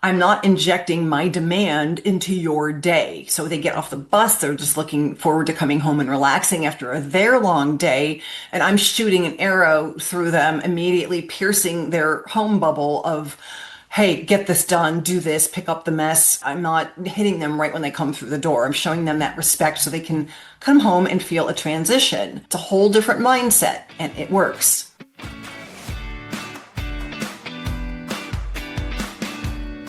I'm not injecting my demand into your day. So they get off the bus, they're just looking forward to coming home and relaxing after their long day. And I'm shooting an arrow through them, immediately piercing their home bubble of, hey, get this done, do this, pick up the mess. I'm not hitting them right when they come through the door. I'm showing them that respect so they can come home and feel a transition. It's a whole different mindset, and it works.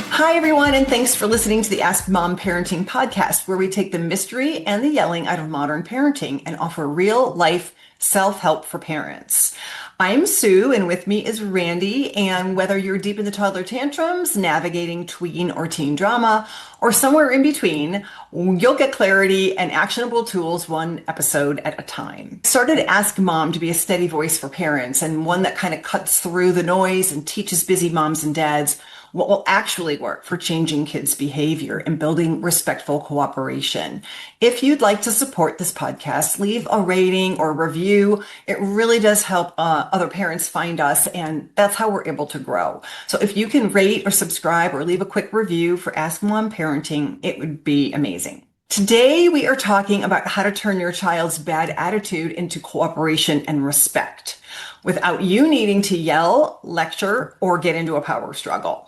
Hi, everyone, and thanks for listening to the Ask Mom Parenting podcast, where we take the mystery and the yelling out of modern parenting and offer real life self-help for parents. I'm Sue, and with me is Randy, and whether you're deep in the toddler tantrums, navigating tween or teen drama, or somewhere in between, you'll get clarity and actionable tools one episode at a time. I started Ask Mom to be a steady voice for parents, and one that kind of cuts through the noise and teaches busy moms and dads what will actually work for changing kids' behavior and building respectful cooperation. If you'd like to support this podcast, leave a rating or review. It really does help other parents find us, and that's how we're able to grow. So if you can rate or subscribe or leave a quick review for Ask Mom Parenting, it would be amazing. Today, we are talking about how to turn your child's bad attitude into cooperation and respect without you needing to yell, lecture, or get into a power struggle.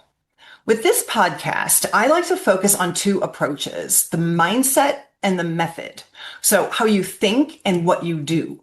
With this podcast, I like to focus on two approaches, the mindset and the method. So how you think and what you do.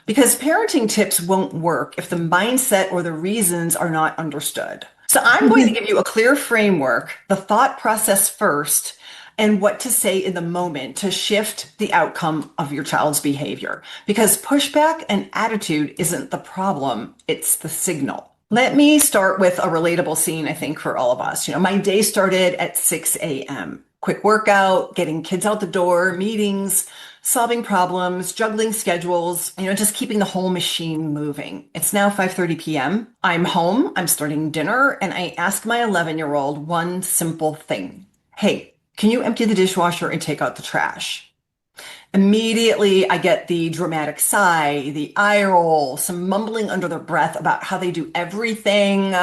Because parenting tips won't work if the mindset or the reasons are not understood. So I'm going to give you a clear framework, the thought process first, and what to say in the moment to shift the outcome of your child's behavior. Because pushback and attitude isn't the problem, it's the signal. Let me start with a relatable scene, I think, for all of us. My day started at 6 a.m. Quick workout, getting kids out the door, meetings, solving problems, juggling schedules, just keeping the whole machine moving. It's now 5:30 p.m. I'm home, I'm starting dinner, and I ask my 11-year-old one simple thing. Hey, can you empty the dishwasher and take out the trash? Immediately, I get the dramatic sigh, the eye roll, some mumbling under their breath about how they do everything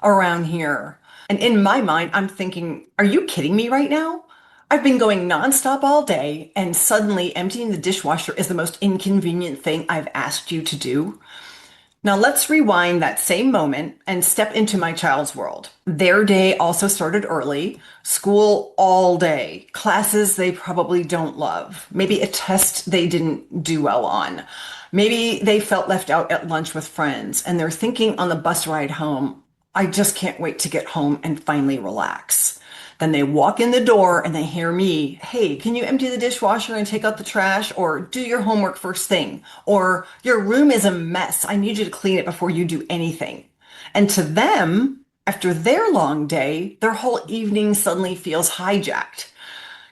around here. And in my mind, I'm thinking, are you kidding me right now? I've been going nonstop all day, and suddenly emptying the dishwasher is the most inconvenient thing I've asked you to do. Now let's rewind that same moment and step into my child's world. Their day also started early, school all day, classes they probably don't love, maybe a test they didn't do well on. Maybe they felt left out at lunch with friends, and they're thinking on the bus ride home, I just can't wait to get home and finally relax. Then they walk in the door and they hear me, hey, can you empty the dishwasher and take out the trash, or do your homework first thing, or your room is a mess. I need you to clean it before you do anything. And to them, after their long day, their whole evening suddenly feels hijacked.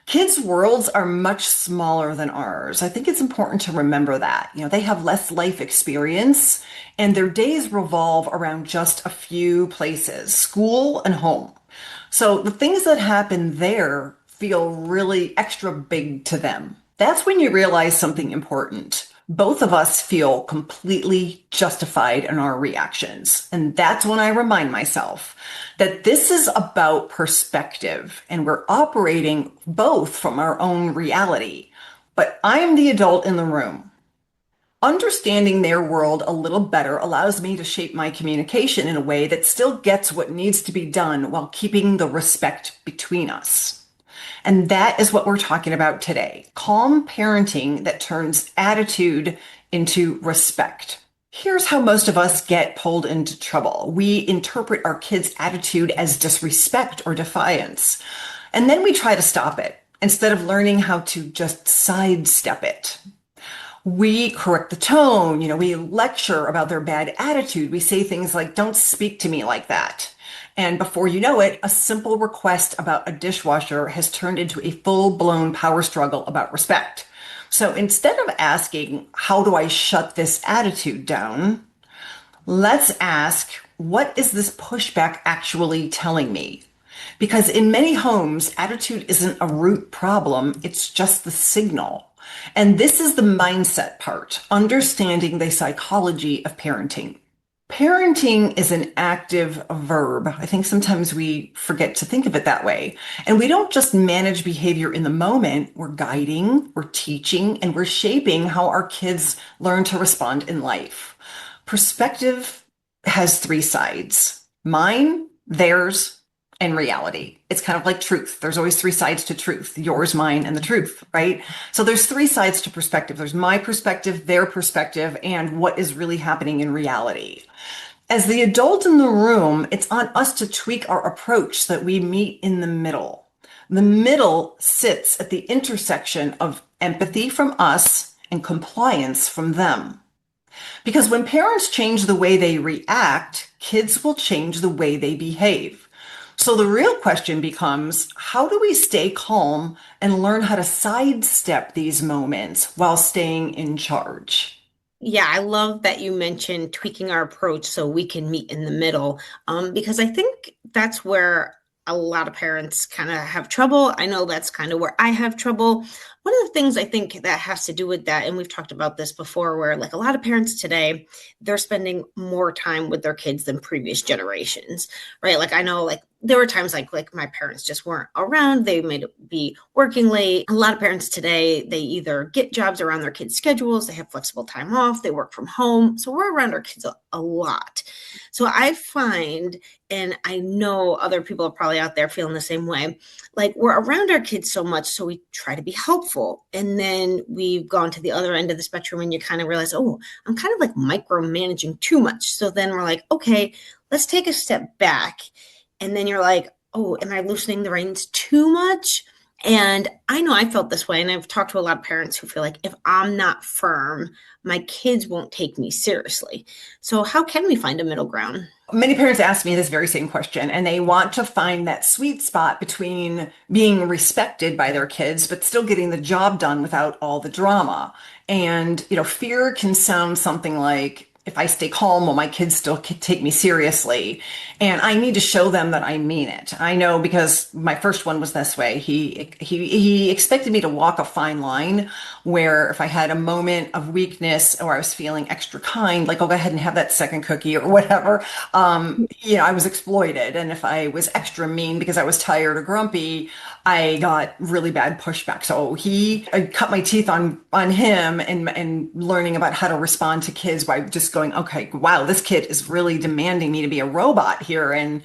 Kids' worlds are much smaller than ours. I think it's important to remember that. They have less life experience, and their days revolve around just a few places, school and home. So the things that happen there feel really extra big to them. That's when you realize something important. Both of us feel completely justified in our reactions. And that's when I remind myself that this is about perspective, and we're operating both from our own reality. But I'm the adult in the room. Understanding their world a little better allows me to shape my communication in a way that still gets what needs to be done while keeping the respect between us. And that is what we're talking about today. Calm parenting that turns attitude into respect. Here's how most of us get pulled into trouble. We interpret our kids' attitude as disrespect or defiance. And then we try to stop it instead of learning how to just sidestep it. We correct the tone, we lecture about their bad attitude. We say things like, don't speak to me like that. And before you know it, a simple request about a dishwasher has turned into a full-blown power struggle about respect. So instead of asking, how do I shut this attitude down? Let's ask, what is this pushback actually telling me? Because in many homes, attitude isn't a root problem, it's just the signal. And this is the mindset part, understanding the psychology of parenting. Parenting is an active verb. I think sometimes we forget to think of it that way. And we don't just manage behavior in the moment. We're guiding, we're teaching, and we're shaping how our kids learn to respond in life. Perspective has three sides: mine, theirs, and reality. It's kind of like truth. There's always three sides to truth: yours, mine, and the truth, right? So there's three sides to perspective. There's my perspective, their perspective, and what is really happening in reality. As the adult in the room, it's on us to tweak our approach so that we meet in the middle. The middle sits at the intersection of empathy from us and compliance from them. Because when parents change the way they react, kids will change the way they behave. So the real question becomes, how do we stay calm and learn how to sidestep these moments while staying in charge? Yeah, I love that you mentioned tweaking our approach so we can meet in the middle, because I think that's where a lot of parents kind of have trouble. I know that's kind of where I have trouble. One of the things I think that has to do with that, and we've talked about this before, where like a lot of parents today, they're spending more time with their kids than previous generations, right? Like I know, like there were times like my parents just weren't around. They may be working late. A lot of parents today, they either get jobs around their kids' schedules, they have flexible time off, they work from home. So we're around our kids a lot. So I find, and I know other people are probably out there feeling the same way, like we're around our kids so much, so we try to be helpful. And then we've gone to the other end of the spectrum and you kind of realize, oh, I'm kind of like micromanaging too much. So then we're like, okay, let's take a step back. And then you're like, oh, am I loosening the reins too much? And I know I felt this way. And I've talked to a lot of parents who feel like if I'm not firm, my kids won't take me seriously. So, how can we find a middle ground? Many parents ask me this very same question, and they want to find that sweet spot between being respected by their kids, but still getting the job done without all the drama. And, fear can sound something like, if I stay calm, will my kids still take me seriously? And I need to show them that I mean it. I know because my first one was this way. He expected me to walk a fine line where if I had a moment of weakness or I was feeling extra kind, like, oh, go ahead and have that second cookie or whatever, I was exploited. And if I was extra mean because I was tired or grumpy, I got really bad pushback. So I cut my teeth on him and learning about how to respond to kids by just going, okay, wow, this kid is really demanding me to be a robot here. And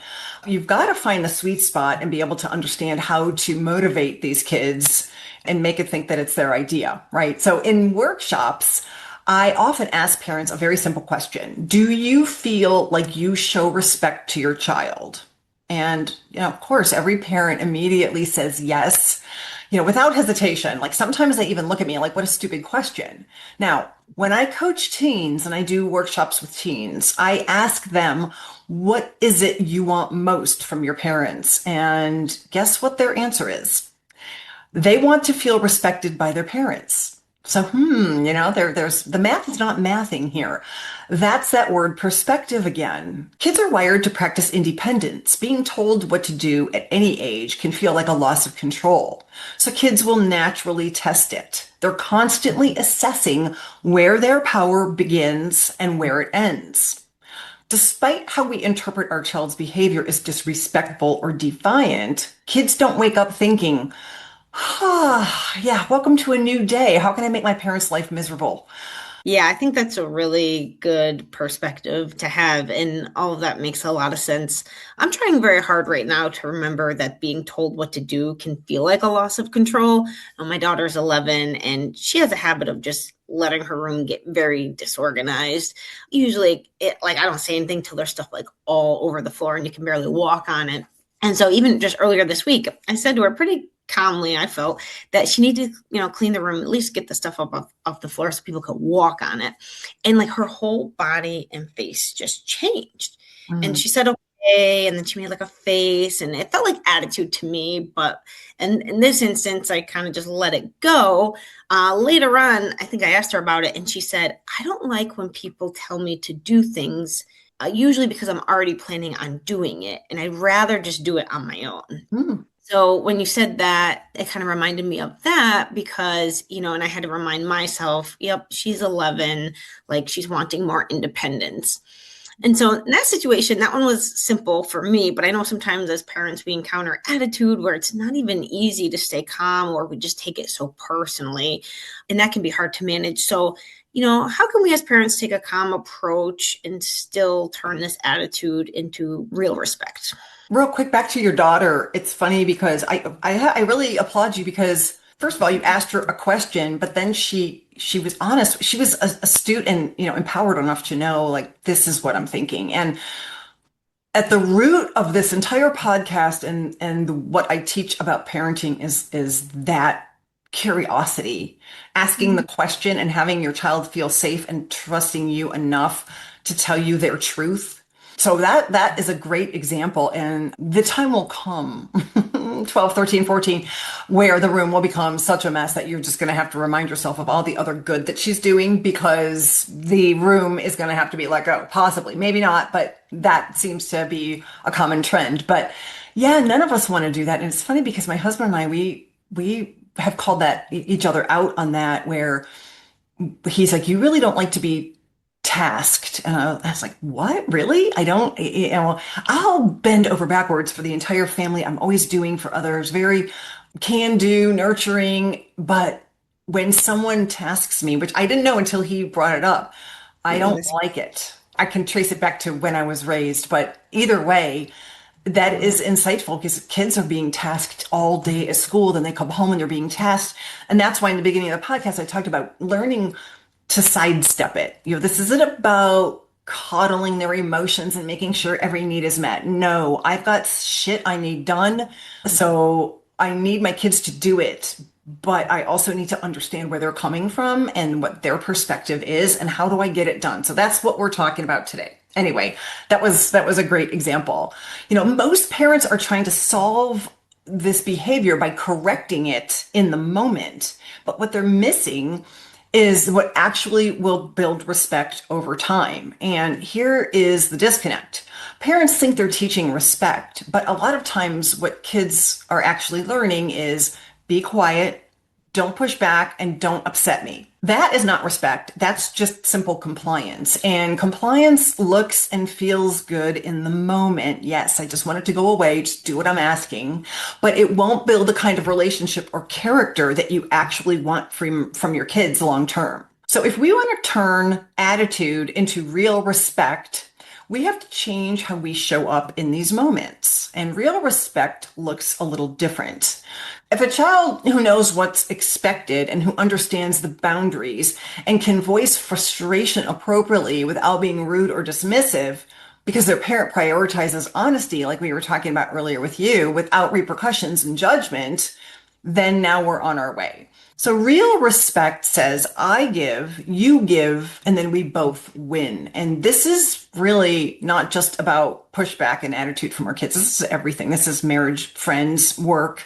you've got to find the sweet spot and be able to understand how to motivate these kids and make it think that it's their idea, right? So in workshops, I often ask parents a very simple question. Do you feel like you show respect to your child? And, of course, every parent immediately says yes, without hesitation. Like sometimes they even look at me like, what a stupid question. Now, when I coach teens and I do workshops with teens, I ask them, what is it you want most from your parents? And guess what their answer is? They want to feel respected by their parents. So, there's the math is not mathing here. That's that word perspective again. Kids are wired to practice independence. Being told what to do at any age can feel like a loss of control. So kids will naturally test it. They're constantly assessing where their power begins and where it ends. Despite how we interpret our child's behavior as disrespectful or defiant, kids don't wake up thinking, yeah, welcome to a new day. How can I make my parents' life miserable? Yeah, I think that's a really good perspective to have. And all of that makes a lot of sense. I'm trying very hard right now to remember that being told what to do can feel like a loss of control. My daughter's 11 and she has a habit of just letting her room get very disorganized. Usually, like I don't say anything till there's stuff like all over the floor and you can barely walk on it. And so even just earlier this week, I said to her pretty calmly, I felt that she needed to, clean the room, at least get the stuff up off the floor so people could walk on it. And like her whole body and face just changed. And Mm. she said, okay. And then she made like a face and it felt like attitude to me. But in this instance, I kind of just let it go. Later on, I think I asked her about it and she said, I don't like when people tell me to do things usually because I'm already planning on doing it and I'd rather just do it on my own. Mm. So when you said that, it kind of reminded me of that because, and I had to remind myself, yep, she's 11, like she's wanting more independence. And so in that situation, that one was simple for me, but I know sometimes as parents, we encounter attitude where it's not even easy to stay calm or we just take it so personally. And that can be hard to manage. So, how can we as parents take a calm approach and still turn this attitude into real respect? Real quick, back to your daughter. It's funny because I really applaud you because first of all, you asked her a question, but then she was honest. She was astute and empowered enough to know like this is what I'm thinking. And at the root of this entire podcast and what I teach about parenting is that curiosity, asking the question and having your child feel safe and trusting you enough to tell you their truth. So that is a great example. And the time will come, 12, 13, 14, where the room will become such a mess that you're just going to have to remind yourself of all the other good that she's doing because the room is going to have to be let go. Possibly, maybe not, but that seems to be a common trend. But yeah, none of us want to do that. And it's funny because my husband and I, we have called that each other out on that, where he's like, you really don't like to be tasked. And I was like, what? Really? I don't, I'll bend over backwards for the entire family. I'm always doing for others, very can do, nurturing. But when someone tasks me, which I didn't know until he brought it up, I don't like it. I can trace it back to when I was raised, but either way, that is insightful because kids are being tasked all day at school. Then they come home and they're being tasked. And that's why in the beginning of the podcast, I talked about learning to sidestep it. This isn't about coddling their emotions and making sure every need is met. No, I've got shit I need done. So I need my kids to do it. But I also need to understand where they're coming from and what their perspective is and how do I get it done. So that's what we're talking about today. Anyway, that was a great example. Most parents are trying to solve this behavior by correcting it in the moment. But what they're missing is what actually will build respect over time. And here is the disconnect. Parents think they're teaching respect, but a lot of times what kids are actually learning is be quiet, don't push back, and don't upset me. That is not respect. That's just simple compliance. And compliance looks and feels good in the moment. Yes, I just want it to go away. Just do what I'm asking. But it won't build the kind of relationship or character that you actually want from your kids long term. So if we want to turn attitude into real respect, we have to change how we show up in these moments. And real respect looks a little different. If a child who knows what's expected and who understands the boundaries and can voice frustration appropriately without being rude or dismissive, because their parent prioritizes honesty, like we were talking about earlier with you, without repercussions and judgment, then now we're on our way. So real respect says, I give, you give, and then we both win. And this is really not just about pushback and attitude from our kids. This is everything. This is marriage, friends, work.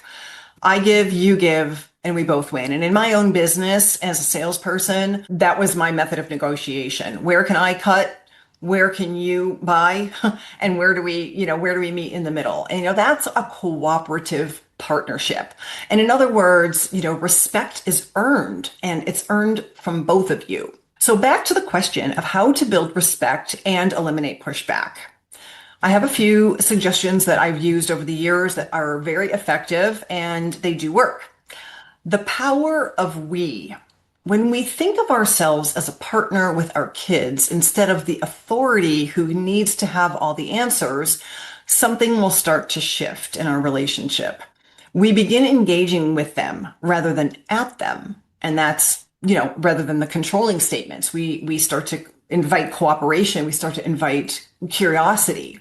I give, you give, and we both win. And in my own business as a salesperson, that was my method of negotiation. Where can I cut? Where can you buy? And where do we meet in the middle? And, that's a cooperative partnership. And in other words, respect is earned and it's earned from both of you. So back to the question of how to build respect and eliminate pushback. I have a few suggestions that I've used over the years that are very effective and they do work. The power of we. When we think of ourselves as a partner with our kids instead of the authority who needs to have all the answers, something will start to shift in our relationship. We begin engaging with them rather than at them. And that's, rather than the controlling statements. We start to invite cooperation. We start to invite curiosity.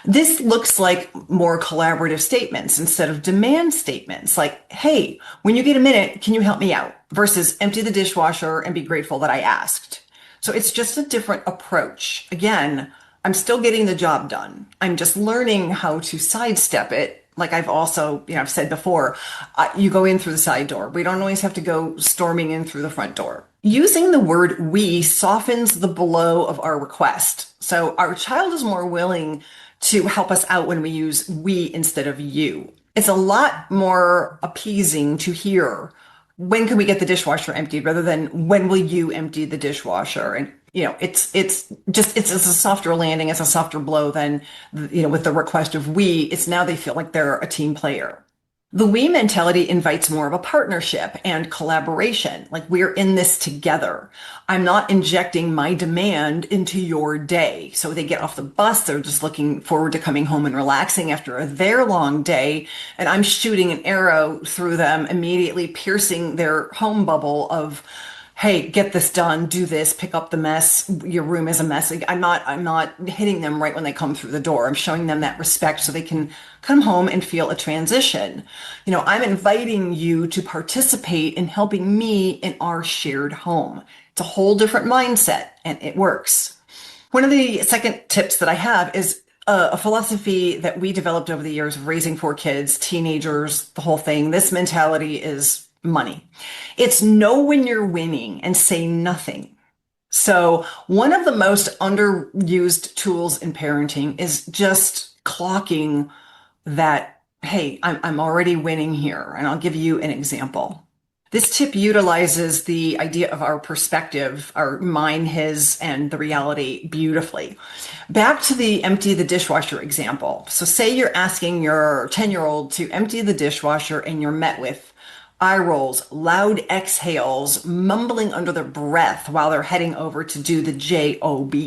This looks like more collaborative statements instead of demand statements like, hey, when you get a minute, can you help me out? Versus empty the dishwasher and be grateful that I asked. So it's just a different approach. Again, I'm still getting the job done. I'm just learning how to sidestep it. Like I've also, I've said before, you go in through the side door. We don't always have to go storming in through the front door. Using the word we softens the blow of our request. So our child is more willing to help us out when we use we instead of you. It's a lot more appeasing to hear, when can we get the dishwasher emptied rather than when will you empty the dishwasher? And It's a softer landing, it's a softer blow than, with the request of we, it's now they feel like they're a team player. The we mentality invites more of a partnership and collaboration. Like we're in this together. I'm not injecting my demand into your day. So they get off the bus. They're just looking forward to coming home and relaxing after their long day. And I'm shooting an arrow through them, immediately piercing their home bubble of, hey, get this done, do this, pick up the mess. Your room is a mess. Like, I'm not hitting them right when they come through the door. I'm showing them that respect so they can come home and feel a transition. I'm inviting you to participate in helping me in our shared home. It's a whole different mindset and it works. One of the second tips that I have is a philosophy that we developed over the years of raising 4 kids, teenagers, the whole thing. This mentality is money. It's know when you're winning and say nothing. So one of the most underused tools in parenting is just clocking that, hey, I'm already winning here. And I'll give you an example. This tip utilizes the idea of our perspective, our mine, his, and the reality beautifully. Back to the empty the dishwasher example. So say you're asking your 10-year-old to empty the dishwasher and you're met with eye rolls, loud exhales, mumbling under their breath while they're heading over to do the job.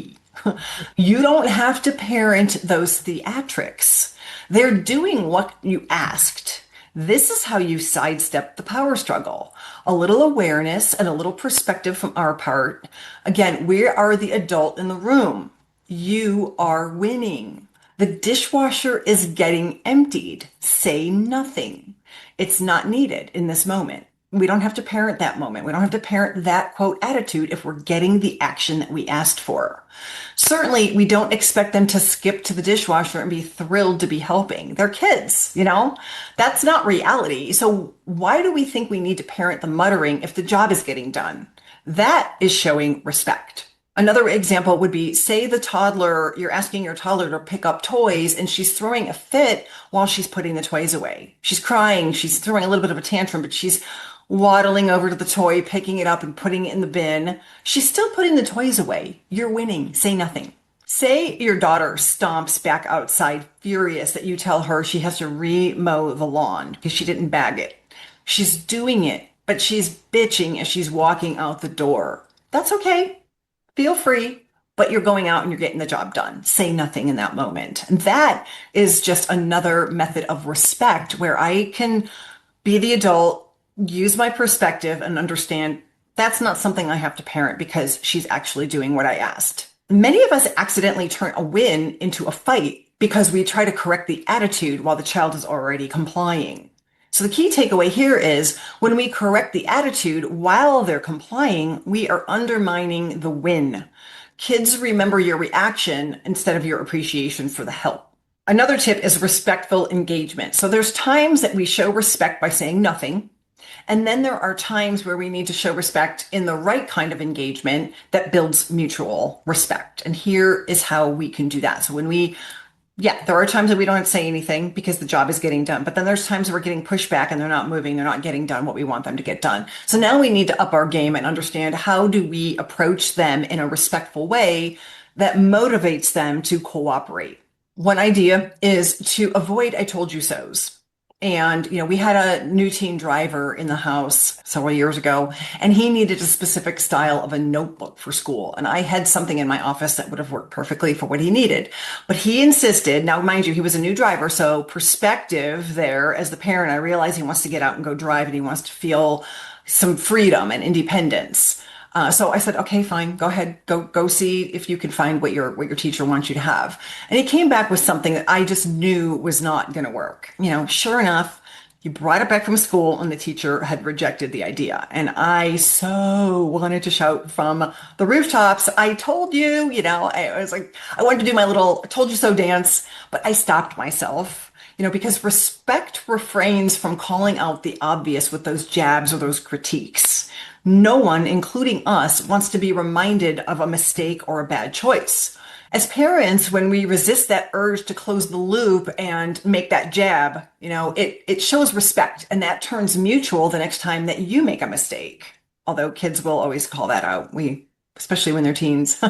You don't have to parent those theatrics. They're doing what you asked. This is how you sidestep the power struggle. A little awareness and a little perspective from our part. Again, we are the adult in the room. You are winning. The dishwasher is getting emptied. Say nothing. It's not needed in this moment. We don't have to parent that moment. We don't have to parent that quote attitude if we're getting the action that we asked for. Certainly, we don't expect them to skip to the dishwasher and be thrilled to be helping. They're kids, That's not reality. So why do we think we need to parent the muttering if the job is getting done? That is showing respect. Another example would be, say you're asking your toddler to pick up toys and she's throwing a fit while she's putting the toys away. She's crying, she's throwing a little bit of a tantrum, but she's waddling over to the toy, picking it up and putting it in the bin. She's still putting the toys away. You're winning. Say nothing. Say your daughter stomps back outside furious that you tell her she has to re-mow the lawn because she didn't bag it. She's doing it, but she's bitching as she's walking out the door. That's okay. Feel free, but you're going out and you're getting the job done. Say nothing in that moment. And that is just another method of respect where I can be the adult, use my perspective, and understand that's not something I have to parent because she's actually doing what I asked. Many of us accidentally turn a win into a fight because we try to correct the attitude while the child is already complying. So the key takeaway here is when we correct the attitude while they're complying, we are undermining the win. Kids remember your reaction instead of your appreciation for the help. Another tip is respectful engagement. So there's times that we show respect by saying nothing. And then there are times where we need to show respect in the right kind of engagement that builds mutual respect. And here is how we can do that. So there are times that we don't have to say anything because the job is getting done. But then there's times we're getting pushback and they're not moving. They're not getting done what we want them to get done. So now we need to up our game and understand how do we approach them in a respectful way that motivates them to cooperate. One idea is to avoid I told you so's. And, we had a new teen driver in the house several years ago, and he needed a specific style of a notebook for school. And I had something in my office that would have worked perfectly for what he needed. But he insisted, now mind you, he was a new driver. So perspective there as the parent, I realize he wants to get out and go drive and he wants to feel some freedom and independence. So I said, okay, fine, go ahead, go see if you can find what your teacher wants you to have. And he came back with something that I just knew was not going to work. Sure enough, he brought it back from school and the teacher had rejected the idea. And I so wanted to shout from the rooftops, I told you, I was like, I wanted to do my little I told you so dance, but I stopped myself. Because respect refrains from calling out the obvious with those jabs or those critiques. No one, including us, wants to be reminded of a mistake or a bad choice. As parents, when we resist that urge to close the loop and make that jab, it shows respect, and that turns mutual the next time that you make a mistake. Although kids will always call that out. We especially when they're teens.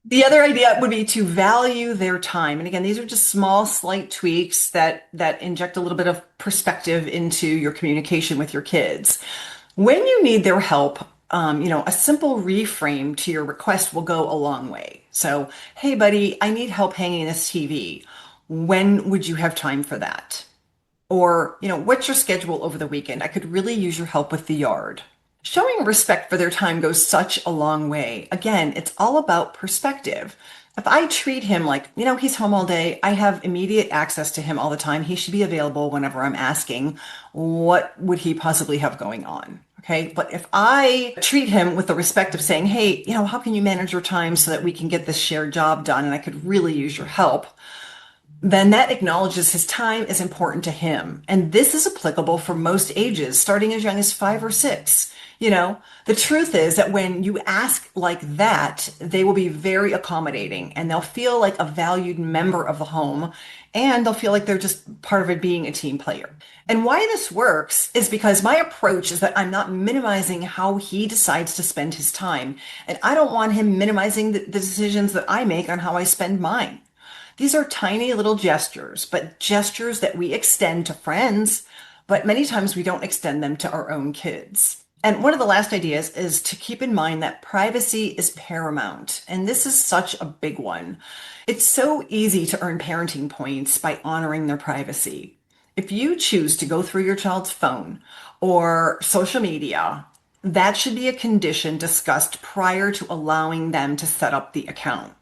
The other idea would be to value their time. And again, these are just small, slight tweaks that inject a little bit of perspective into your communication with your kids. When you need their help, a simple reframe to your request will go a long way. So, hey, buddy, I need help hanging this TV. When would you have time for that? Or, what's your schedule over the weekend? I could really use your help with the yard. Showing respect for their time goes such a long way. Again, it's all about perspective. If I treat him like, he's home all day, I have immediate access to him all the time, he should be available whenever I'm asking, what would he possibly have going on? Okay. But if I treat him with the respect of saying, hey, how can you manage your time so that we can get this shared job done? And I could really use your help, then that acknowledges his time is important to him. And this is applicable for most ages, starting as young as 5 or 6. The truth is that when you ask like that, they will be very accommodating and they'll feel like a valued member of the home and they'll feel like they're just part of it being a team player. And why this works is because my approach is that I'm not minimizing how he decides to spend his time. And I don't want him minimizing the decisions that I make on how I spend mine. These are tiny little gestures, but gestures that we extend to friends, but many times we don't extend them to our own kids. And one of the last ideas is to keep in mind that privacy is paramount. And this is such a big one. It's so easy to earn parenting points by honoring their privacy. If you choose to go through your child's phone or social media, that should be a condition discussed prior to allowing them to set up the account.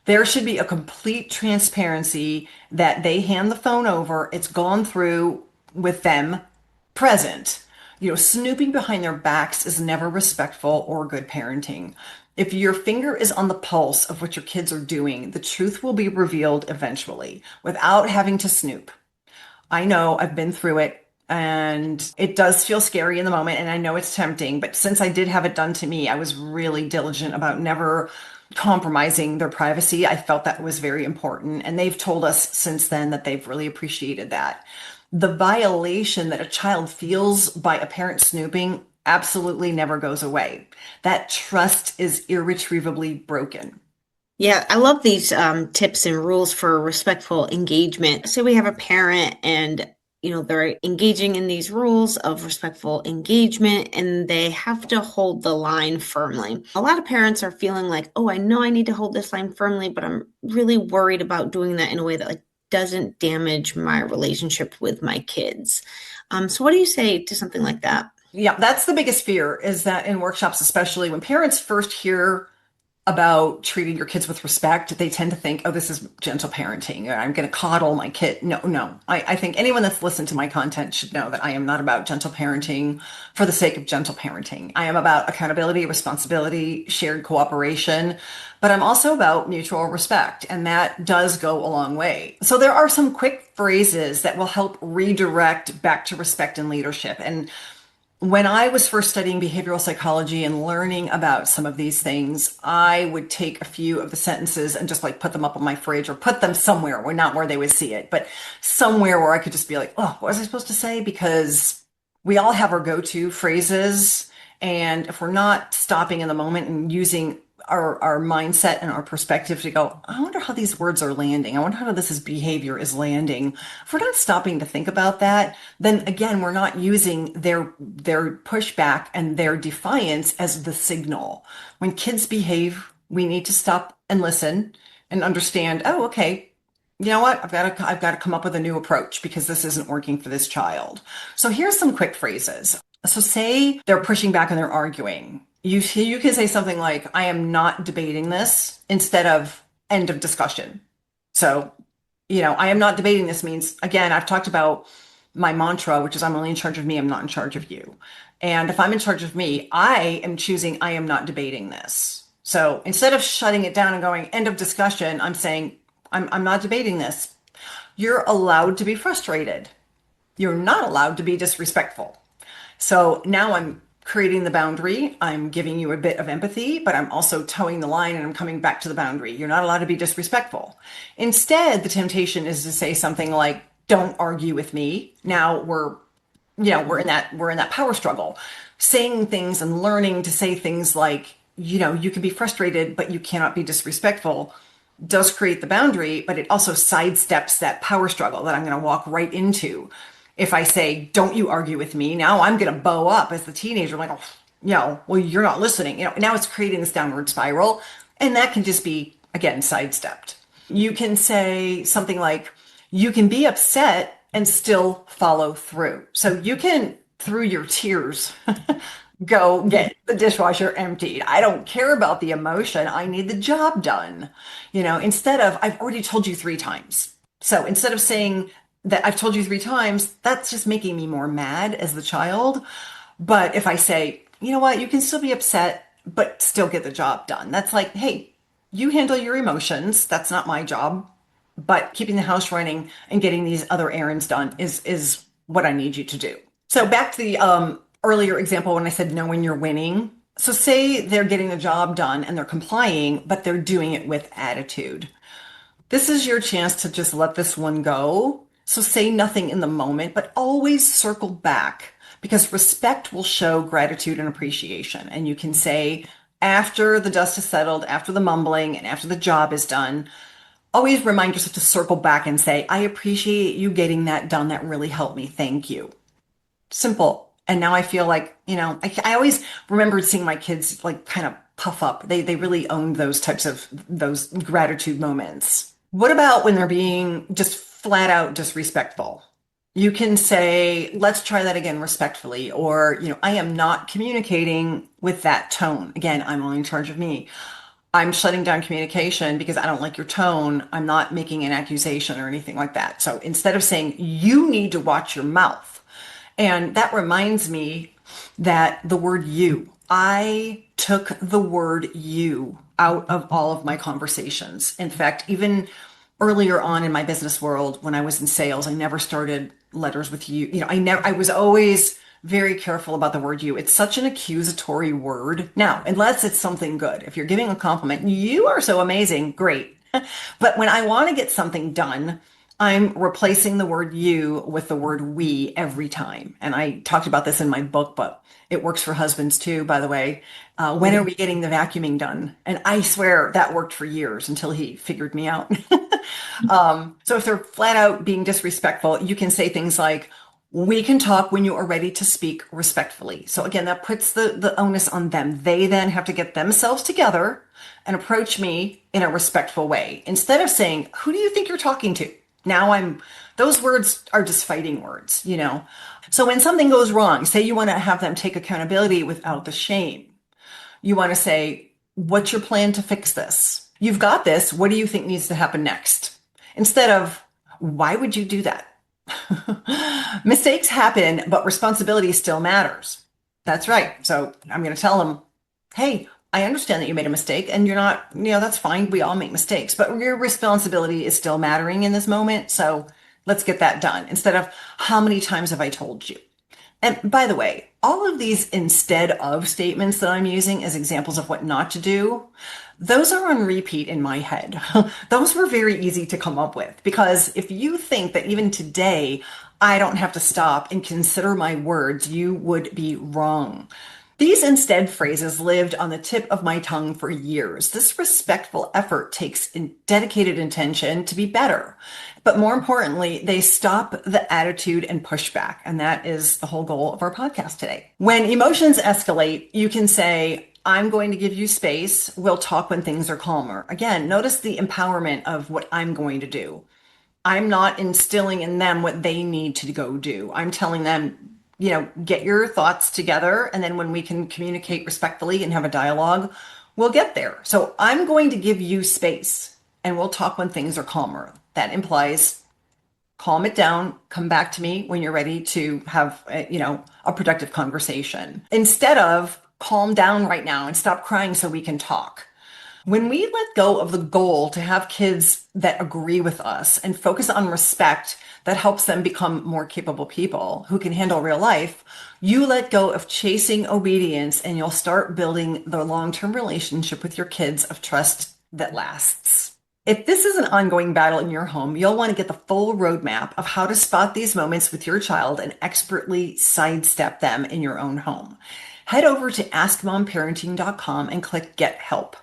There should be a complete transparency that they hand the phone over, it's gone through with them present. Snooping behind their backs is never respectful or good parenting. If your finger is on the pulse of what your kids are doing, the truth will be revealed eventually without having to snoop. I know I've been through it and it does feel scary in the moment. And I know it's tempting, but since I did have it done to me, I was really diligent about never compromising their privacy. I felt that was very important. And they've told us since then that they've really appreciated that. The violation that a child feels by a parent snooping absolutely never goes away. That trust is irretrievably broken. Yeah, I love these tips and rules for respectful engagement. So we have a parent and they're engaging in these rules of respectful engagement and they have to hold the line firmly. A lot of parents are feeling like, oh, I know I need to hold this line firmly, but I'm really worried about doing that in a way that doesn't damage my relationship with my kids. So what do you say to something like that? Yeah, that's the biggest fear is that in workshops, especially when parents first hear about treating your kids with respect, they tend to think, oh, this is gentle parenting. Or I'm going to coddle my kid. No, no. I think anyone that's listened to my content should know that I am not about gentle parenting for the sake of gentle parenting. I am about accountability, responsibility, shared cooperation, but I'm also about mutual respect. And that does go a long way. So there are some quick phrases that will help redirect back to respect and leadership. And when I was first studying behavioral psychology and learning about some of these things, I would take a few of the sentences and just put them up on my fridge or put them somewhere where not where they would see it, but somewhere where I could just be like, oh, what was I supposed to say? Because we all have our go-to phrases. And if we're not stopping in the moment and using our mindset and our perspective to go, I wonder how these words are landing. I wonder how behavior is landing. If we're not stopping to think about that, then again, we're not using their pushback and their defiance as the signal. When kids behave, we need to stop and listen and understand, oh, okay, you know what? I've got to come up with a new approach because this isn't working for this child. So here's some quick phrases. So say they're pushing back and they're arguing. You can say something like, I am not debating this instead of end of discussion. So, I am not debating this means, again, I've talked about my mantra, which is I'm only in charge of me. I'm not in charge of you. And if I'm in charge of me, I am choosing, I am not debating this. So instead of shutting it down and going end of discussion, I'm saying, I'm not debating this. You're allowed to be frustrated. You're not allowed to be disrespectful. So now I'm creating the boundary. I'm giving you a bit of empathy, but I'm also towing the line and I'm coming back to the boundary. You're not allowed to be disrespectful. Instead, the temptation is to say something like, don't argue with me. Now we're in that power struggle, saying things and learning to say things like, you can be frustrated, but you cannot be disrespectful, does create the boundary, but it also sidesteps that power struggle that I'm going to walk right into. If I say, don't you argue with me, now I'm going to bow up as the teenager, like, oh, well, you're not listening. Now it's creating this downward spiral. And that can just be, again, sidestepped. You can say something like, you can be upset and still follow through. So you can, through your tears, go get the dishwasher emptied. I don't care about the emotion. I need the job done. Instead of, I've already told you 3 times. So instead of saying that I've told you 3 times, that's just making me more mad as the child. But if I say, you know what, you can still be upset, but still get the job done. That's like, hey, you handle your emotions. That's not my job. But keeping the house running and getting these other errands done is what I need you to do. So back to the earlier example when I said know when you're winning. So say they're getting the job done and they're complying, but they're doing it with attitude. This is your chance to just let this one go. So say nothing in the moment, but always circle back because respect will show gratitude and appreciation. And you can say, after the dust is settled, after the mumbling, and after the job is done, always remind yourself to circle back and say, I appreciate you getting that done. That really helped me. Thank you. Simple. And now I feel like, I always remember seeing my kids like kind of puff up. They really owned those gratitude moments. What about when they're being just flat out disrespectful? You can say, let's try that again respectfully, or, I am not communicating with that tone. Again, I'm only in charge of me. I'm shutting down communication because I don't like your tone. I'm not making an accusation or anything like that. So instead of saying, you need to watch your mouth. And that reminds me that the word you, I took the word you out of all of my conversations. In fact, even earlier on in my business world, when I was in sales, I never started letters with you. I was always very careful about the word you. It's such an accusatory word. Now, unless it's something good. If you're giving a compliment, you are so amazing, great. But when I want to get something done, I'm replacing the word you with the word we every time. And I talked about this in my book, but it works for husbands too, by the way. When are we getting the vacuuming done? And I swear that worked for years until he figured me out. So if they're flat out being disrespectful, you can say things like, we can talk when you are ready to speak respectfully. So again, that puts the onus on them. They then have to get themselves together and approach me in a respectful way. Instead of saying, who do you think you're talking to? Now those words are just fighting words, So when something goes wrong, say you want to have them take accountability without the shame. You want to say, what's your plan to fix this? You've got this. What do you think needs to happen next? Instead of, why would you do that? Mistakes happen, but responsibility still matters. That's right. So I'm going to tell them, hey, I understand that you made a mistake and you're not, that's fine. We all make mistakes, but your responsibility is still mattering in this moment. So let's get that done instead of how many times have I told you? And by the way, all of these instead of statements that I'm using as examples of what not to do, those are on repeat in my head. Those were very easy to come up with because if you think that even today, I don't have to stop and consider my words, you would be wrong. These instead phrases lived on the tip of my tongue for years. This respectful effort takes dedicated intention to be better. But more importantly, they stop the attitude and pushback. And that is the whole goal of our podcast today. When emotions escalate, you can say, I'm going to give you space. We'll talk when things are calmer. Again, notice the empowerment of what I'm going to do. I'm not instilling in them what they need to go do. I'm telling them, get your thoughts together. And then when we can communicate respectfully and have a dialogue, we'll get there. So I'm going to give you space and we'll talk when things are calmer. That implies calm it down, come back to me when you're ready to have, a productive conversation instead of calm down right now and stop crying so we can talk. When we let go of the goal to have kids that agree with us and focus on respect that helps them become more capable people who can handle real life, you let go of chasing obedience and you'll start building the long-term relationship with your kids of trust that lasts. If this is an ongoing battle in your home, you'll want to get the full roadmap of how to spot these moments with your child and expertly sidestep them in your own home. head over to askmomparenting.com and click Get Help.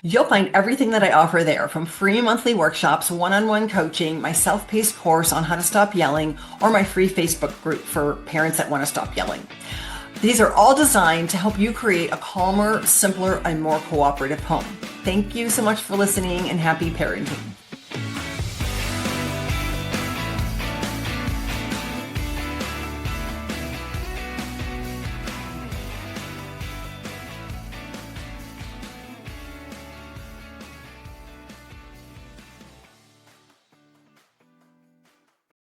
You'll find everything that I offer there, from free monthly workshops, one-on-one coaching, my self-paced course on how to stop yelling, or my free Facebook group for parents that want to stop yelling. These are all designed to help you create a calmer, simpler, and more cooperative home. Thank you so much for listening, and happy parenting.